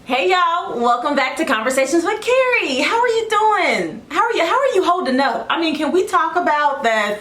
Hey y'all, welcome back to Conversations with Carrie. How are you doing? How are you holding up? I mean, can we talk about that?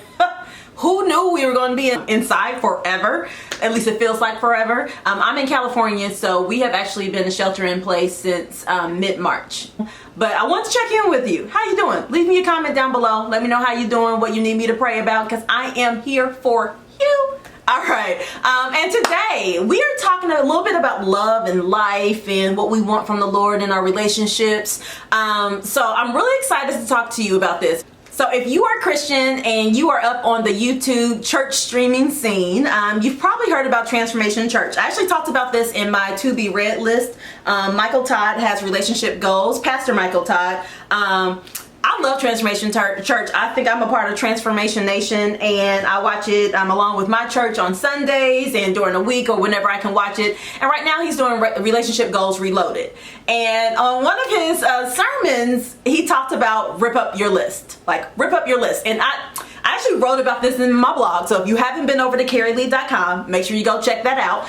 Who knew we were going to be inside forever? At least it feels like forever. I'm in California, so we have actually been in shelter in place since mid-March. But I want to check in with you. How you doing? Leave me a comment down below. Let me know how you doing, what you need me to pray about, because I am here for you. All right, and today we are talking a little bit about love and life and what we want from the Lord in our relationships. So I'm really excited to talk to you about this. So if you are Christian and you are up on the YouTube church streaming scene, you've probably heard about Transformation Church. I actually talked about this in my to be read list. Michael Todd has relationship goals, Pastor Michael Todd. I love Transformation Church. I think I'm a part of Transformation Nation, and I watch it along with my church on Sundays and during the week or whenever I can watch it. And right now he's doing Relationship Goals Reloaded. And on one of his sermons, he talked about rip up your list. Like, rip up your list. And I actually wrote about this in my blog, so if you haven't been over to carrielee.com, make sure you go check that out.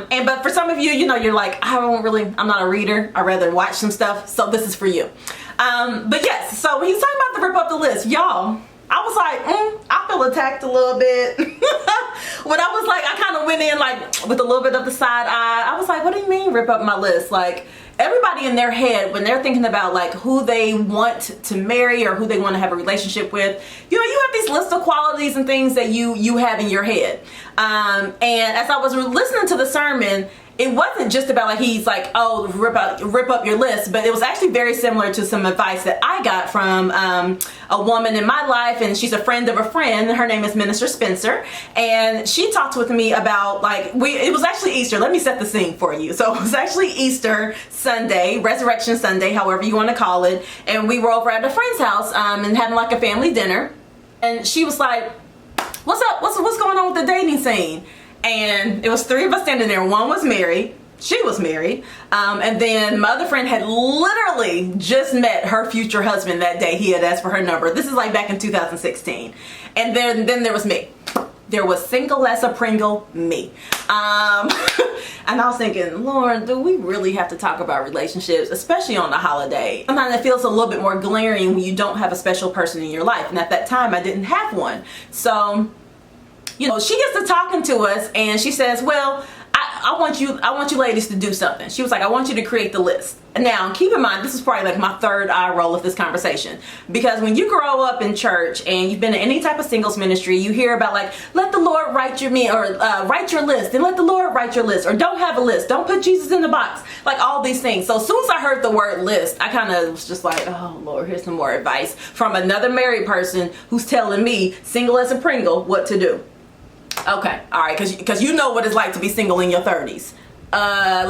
But for some of you, you're like, I'm not a reader. I'd rather watch some stuff, so this is for you. But yes, so when he's talking about the rip up the list, y'all, I was like, I feel attacked a little bit. When I was like, I kind of went in like with a little bit of the side eye. I was like, what do you mean rip up my list? Like, everybody in their head, when they're thinking about like who they want to marry or who they want to have a relationship with, you have these lists of qualities and things that you have in your head. And as I was listening to the sermon, it wasn't just about like he's like, oh, rip up your list, but it was actually very similar to some advice that I got from a woman in my life, and she's a friend of a friend. Her name is Minister Spencer, and she talked with me about like it was actually Easter. Let me set the scene for you. So it was actually Easter Sunday, Resurrection Sunday, however you want to call it, and we were over at a friend's house and having like a family dinner, and she was like, "What's up? What's going on with the dating scene?" And it was three of us standing there. One was married. She was married. And then my other friend had literally just met her future husband that day. He had asked for her number. This is like back in 2016. And then there was me. There was single as a Pringle, me. And I was thinking, Lord, do we really have to talk about relationships, especially on the holiday? Sometimes it feels a little bit more glaring when you don't have a special person in your life. And at that time, I didn't have one. So she gets to talking to us, and she says, well, I want you ladies to do something. She was like, I want you to create the list. Now, keep in mind, this is probably like my third eye roll of this conversation, because when you grow up in church and you've been in any type of singles ministry, you hear about like, let the Lord write your list, and let the Lord write your list, or don't have a list, don't put Jesus in the box, like all these things. So as soon as I heard the word list, I kind of was just like, oh Lord, here's some more advice from another married person who's telling me, single as a Pringle, what to do. Okay, all right, because you know what it's like to be single in your 30s. I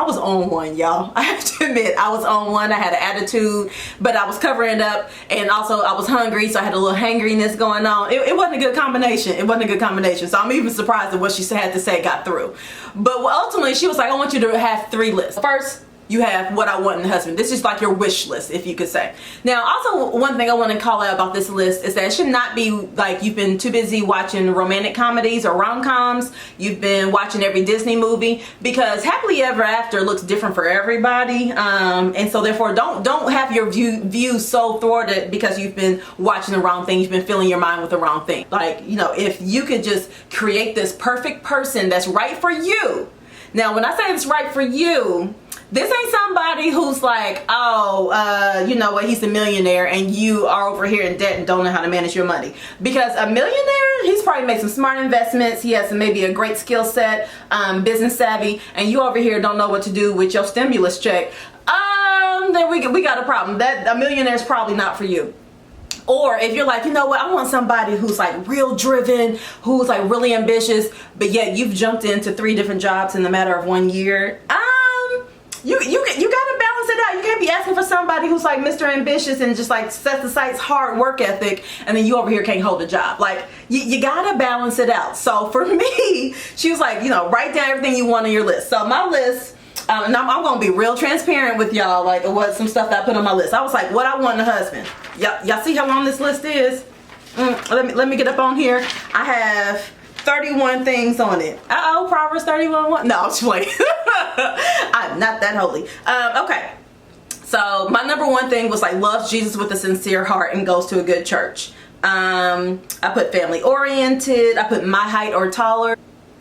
was on one, y'all. I have to admit, I was on one. I had an attitude, but I was covering up, and also I was hungry, so I had a little hangriness going on. It wasn't a good combination. It wasn't a good combination. So I'm even surprised that what she had to say got through. But ultimately, she was like, I want you to have 3 lists. First, you have what I want in a husband. This is like your wish list, if you could say. Now, also one thing I want to call out about this list is that it should not be like you've been too busy watching romantic comedies or rom-coms. You've been watching every Disney movie, because happily ever after looks different for everybody. And so therefore don't have your view so thwarted because you've been watching the wrong thing. You've been filling your mind with the wrong thing. Like, if you could just create this perfect person that's right for you. Now, when I say it's right for you, this ain't somebody who's like, you know what, he's a millionaire and you are over here in debt and don't know how to manage your money. Because a millionaire, he's probably made some smart investments. He has maybe a great skill set, business savvy, and you over here don't know what to do with your stimulus check. Then we got a problem. That a millionaire is probably not for you. Or if you're like, you know what, I want somebody who's like real driven, who's like really ambitious, but yet you've jumped into 3 different jobs in the matter of 1 year. You gotta balance it out. You can't be asking for somebody who's like Mr. Ambitious and just like sets the sights, hard work ethic, and then you over here can't hold a job. Like, you gotta balance it out. So for me, she was like, write down everything you want on your list. So my list, and I'm gonna be real transparent with y'all, like what some stuff that I put on my list. I was like, what I want in a husband. Y'all see how long this list is? Let me get up on here. I have 31 things on it. Proverbs 31. No, I'm just playing. not that holy. Okay. So my number one thing was like loves Jesus with a sincere heart and goes to a good church. I put family oriented. I put my height or taller.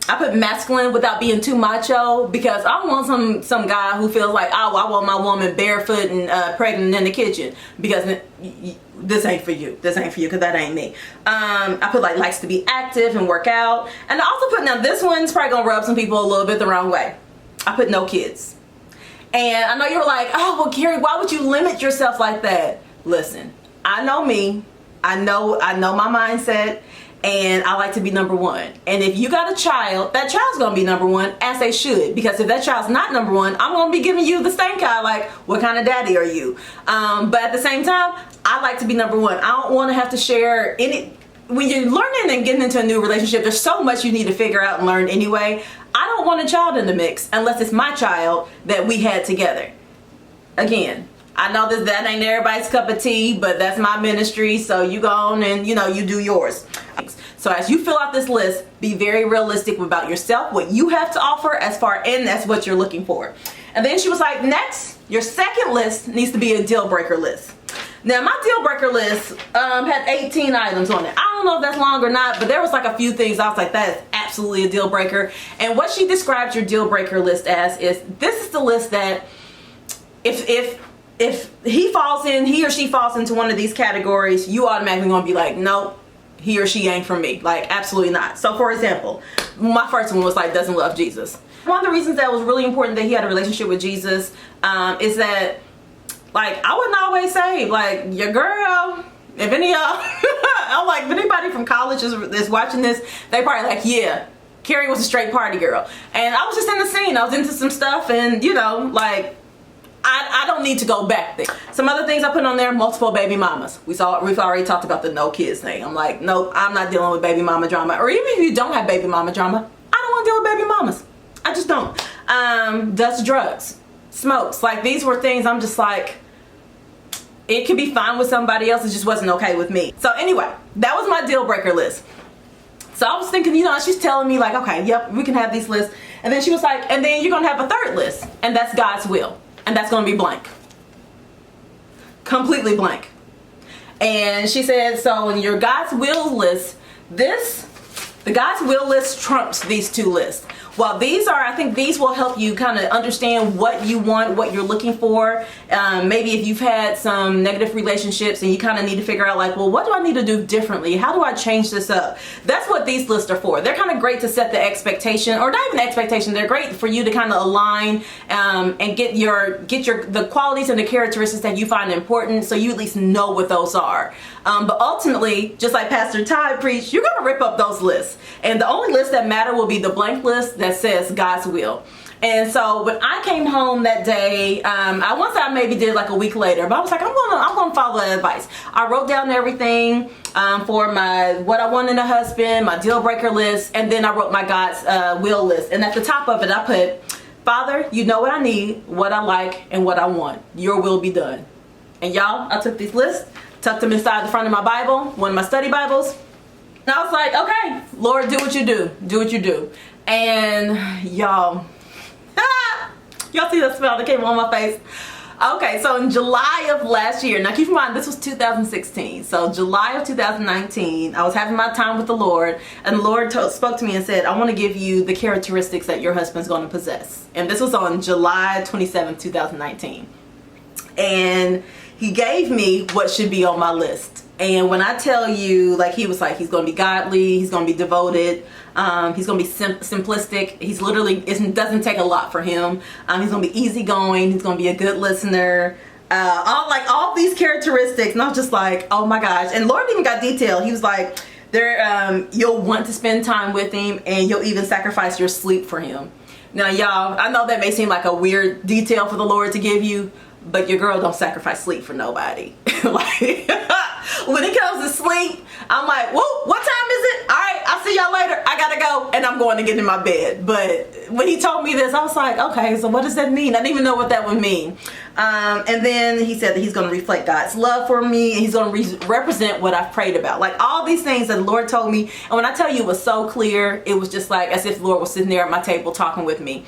I put masculine without being too macho, because I don't want some guy who feels like, oh, I want my woman barefoot and pregnant in the kitchen, because this ain't for you. This ain't for you, because that ain't me. I put like likes to be active and work out. And I also put, now this one's probably gonna rub some people a little bit the wrong way, I put no kids. And I know you were like, oh, well, Carrie, why would you limit yourself like that? Listen, I know me. I know my mindset. And I like to be number one. And if you got a child, that child's gonna be number one, as they should. Because if that child's not number one, I'm gonna be giving you the stank eye, like, what kind of daddy are you? But at the same time, I like to be number one. I don't want to have to share any. When you're learning and getting into a new relationship, there's so much you need to figure out and learn anyway. I don't want a child in the mix unless it's my child that we had together. Again, I know that ain't everybody's cup of tea, but that's my ministry, so you go on and, you do yours. So as you fill out this list, be very realistic about yourself, what you have to offer as far, and that's what you're looking for. And then she was like, next, your second list needs to be a deal breaker list. Now my deal breaker list had 18 items on it. I don't know if that's long or not, but there was like a few things I was like, that is absolutely a deal breaker. And what she described your deal breaker list as is, this is the list that if he or she falls into one of these categories, you automatically gonna be like, nope, he or she ain't for me. Like, absolutely not. So for example, my first one was like, doesn't love Jesus. One of the reasons that was really important that he had a relationship with Jesus is that, like, I wouldn't always say, like, your girl, if any of y'all, I'm like, if anybody from college is watching this, they probably like, yeah, Carrie was a straight party girl. And I was just in the scene. I was into some stuff, and, like, I don't need to go back there. Some other things I put on there, multiple baby mamas. We've already talked about the no kids thing. I'm like, nope, I'm not dealing with baby mama drama. Or even if you don't have baby mama drama, I don't want to deal with baby mamas. I just don't. Does drugs, smokes. Like, these were things I'm just like, it could be fine with somebody else, it just wasn't okay with me. So anyway, that was my deal breaker list. So I was thinking, she's telling me like, okay, yep, we can have these lists. And then she was like, and then you're gonna have a third list, and that's God's will. And that's gonna be blank. Completely blank. And she said, so in your God's will list, the God's will list trumps these two lists. Well, I think these will help you kind of understand what you want, what you're looking for. Maybe if you've had some negative relationships and you kind of need to figure out like, well, what do I need to do differently? How do I change this up? That's what these lists are for. They're kind of great to set the expectation, or not even expectation. They're great for you to kind of align and get the qualities and the characteristics that you find important, so you at least know what those are. But ultimately, just like Pastor Todd preached, you're going to rip up those lists. And the only list that matter will be the blank list that says God's will. And so when I came home that day, I maybe did like a week later, but I was like, I'm gonna follow that advice. I wrote down everything for what I want in a husband, my deal breaker list, and then I wrote my God's will list. And at the top of it, I put, Father, you know what I need, what I like, and what I want. Your will be done. And y'all, I took these lists, tucked them inside the front of my Bible, one of my study Bibles. And I was like, okay, Lord, do what you do. Do what you do. And y'all, y'all see the smile that came on my face? Okay, so in July of last year, now keep in mind this was 2016, so July of 2019, I was having my time with the Lord, and the Lord spoke to me and said, I want to give you the characteristics that your husband's going to possess. And this was on July 27, 2019. And he gave me what should be on my list. And when I tell you, like, he was like, he's going to be godly, he's going to be devoted, he's going to be simplistic, it doesn't take a lot for him, he's going to be easygoing, he's going to be a good listener, all these characteristics. And I was just like, oh my gosh. And Lord even got detailed. He was like, you'll want to spend time with him, and you'll even sacrifice your sleep for him. Now y'all, I know that may seem like a weird detail for the Lord to give you, but your girl don't sacrifice sleep for nobody. Like, when it comes to sleep, I'm like, whoa, what time is it? All right, I'll see y'all later. I gotta go. And I'm going to get in my bed. But when he told me this, I was like, okay, so what does that mean? I didn't even know what that would mean. And then he said that he's going to reflect God's love for me, and he's going to represent what I've prayed about. Like, all these things that the Lord told me. And when I tell you it was so clear, it was just like as if the Lord was sitting there at my table talking with me.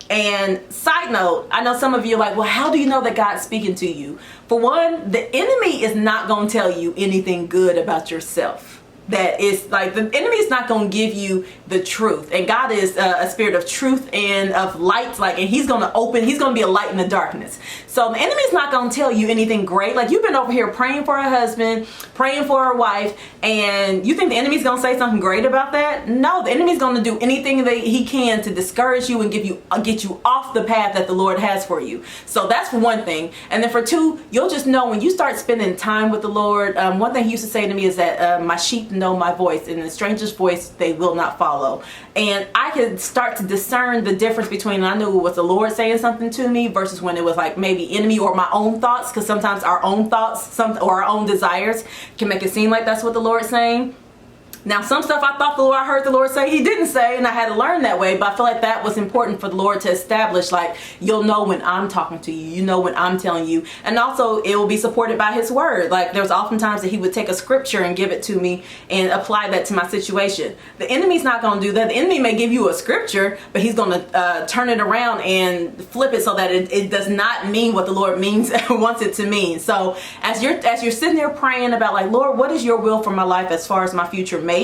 And side note, I know some of you are like, well, how do you know that God's speaking to you? For one, the enemy is not going to tell you anything good about yourself. That is like, the enemy is not going to give you the truth, and God is a spirit of truth and of light, like, and he's going to be a light in the darkness. So the enemy is not going to tell you anything great. Like, you've been over here praying for a husband, praying for a wife, and you think the enemy's going to say something great about that? No, the enemy's going to do anything that he can to discourage you and get you off the path that the Lord has for you. So that's for one thing. And then for two, you'll just know when you start spending time with the Lord. One thing he used to say to me is that my sheep know my voice, and the stranger's voice they will not follow. And I could start to discern the difference between, I knew it was the Lord saying something to me versus when it was like maybe enemy or my own thoughts, because sometimes our own thoughts or our own desires can make it seem like that's what the Lord's saying. Now, some stuff I heard the Lord say he didn't say, and I had to learn that way, but I feel like that was important for the Lord to establish, like, you'll know when I'm talking to you, you know when I'm telling you, and also it will be supported by his word. Like, there was often times that he would take a scripture and give it to me and apply that to my situation. The enemy's not going to do that. The enemy may give you a scripture, but he's going to turn it around and flip it so that it does not mean what the Lord means wants it to mean. So as you're sitting there praying about, like, Lord, what is your will for my life as far as my future mate?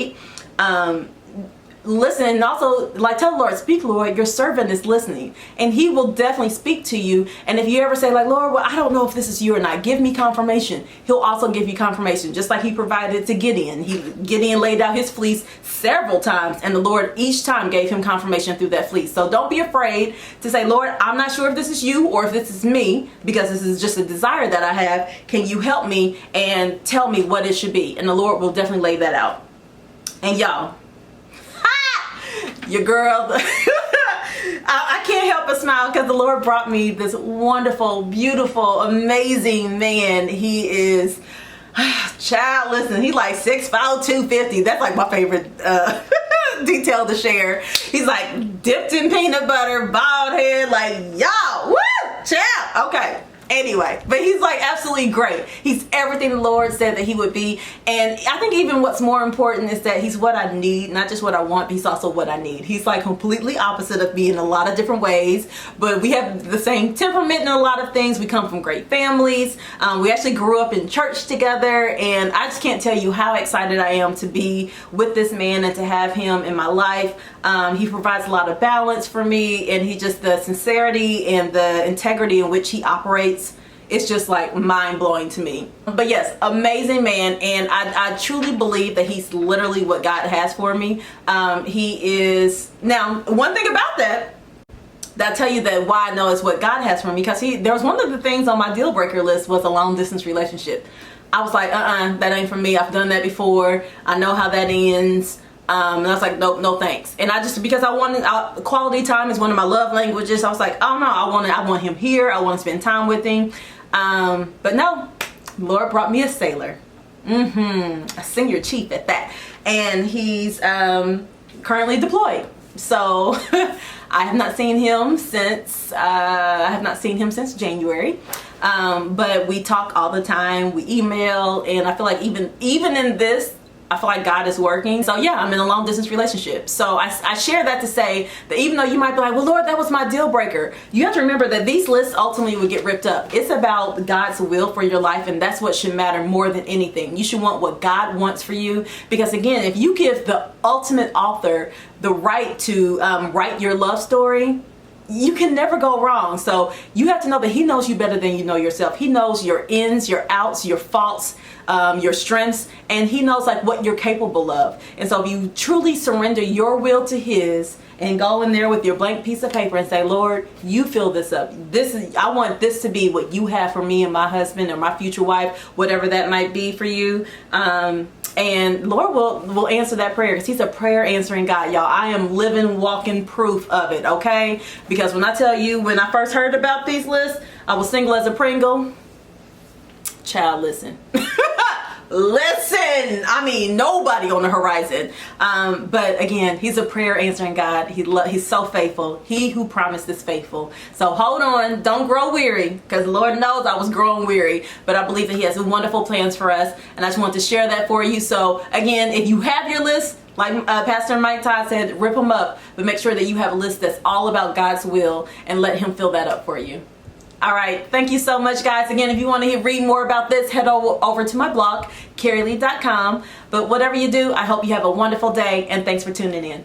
Listen, and also, like, tell the Lord, speak, Lord, your servant is listening, and he will definitely speak to you. And if you ever say, like, Lord, well, I don't know if this is you or not, give me confirmation, he'll also give you confirmation, just like he provided to Gideon. Gideon laid out his fleece several times, and the Lord each time gave him confirmation through that fleece. So don't be afraid to say, Lord, I'm not sure if this is you or if this is me, because this is just a desire that I have. Can you help me and tell me what it should be? And the Lord will definitely lay that out. And y'all, your girl, I can't help but smile because the Lord brought me this wonderful, beautiful, amazing man. He is, child, listen, he like 6'5", 250. That's like my favorite detail to share. He's like dipped in peanut butter, bald head, like, y'all, woo, child, okay. Anyway, but he's like absolutely great. He's everything the Lord said that he would be. And I think even what's more important is that he's what I need, not just what I want, but he's also what I need. He's like completely opposite of me in a lot of different ways, but we have the same temperament in a lot of things. We come from great families. We actually grew up in church together, and I just can't tell you how excited I am to be with this man and to have him in my life. He provides a lot of balance for me, and he just, the sincerity and the integrity in which he operates, it's just like mind-blowing to me. But yes, amazing man, and I truly believe that he's literally what God has for me. He is, now one thing about that I tell you that why I know it's what God has for me, because there was one of the things on my deal breaker list was a long distance relationship. I was like, that ain't for me. I've done that before. I know how that ends. And I was like, nope, no thanks. And I just, because I wanted, quality time is one of my love languages. I was like, oh no, I want him here. I want to spend time with him. But no, Lord brought me a sailor. A senior chief at that. And he's currently deployed. So I have not seen him since January. But we talk all the time. We email, and I feel like even in this, I feel like God is working. So yeah, I'm in a long distance relationship. So I share that to say that even though you might be like, well, Lord, that was my deal breaker, you have to remember that these lists ultimately will get ripped up. It's about God's will for your life, and that's what should matter more than anything. You should want what God wants for you, because again, if you give the ultimate author the right to write your love story, you can never go wrong. So you have to know that he knows you better than you know yourself. He knows your ins, your outs, your faults, your strengths, and he knows like what you're capable of. And so if you truly surrender your will to his and go in there with your blank piece of paper and say, Lord, you fill this up. I want this to be what you have for me and my husband or my future wife, whatever that might be for you. And Lord will answer that prayer, because he's a prayer answering God, y'all. I am living, walking proof of it, okay? Because when I tell you, when I first heard about these lists, I was single as a Pringle. Child, listen. Listen, I mean, nobody on the horizon. But again, he's a prayer answering God. He's so faithful. He who promised is faithful. So hold on, don't grow weary, because the Lord knows I was growing weary. But I believe that he has wonderful plans for us, and I just want to share that for you. So again, if you have your list, Like Pastor Mike Todd said, rip them up, but make sure that you have a list that's all about God's will and let him fill that up for you. All right, thank you so much, guys. Again, if you want to read more about this, head over to my blog, carrielee.com. But whatever you do, I hope you have a wonderful day, and thanks for tuning in.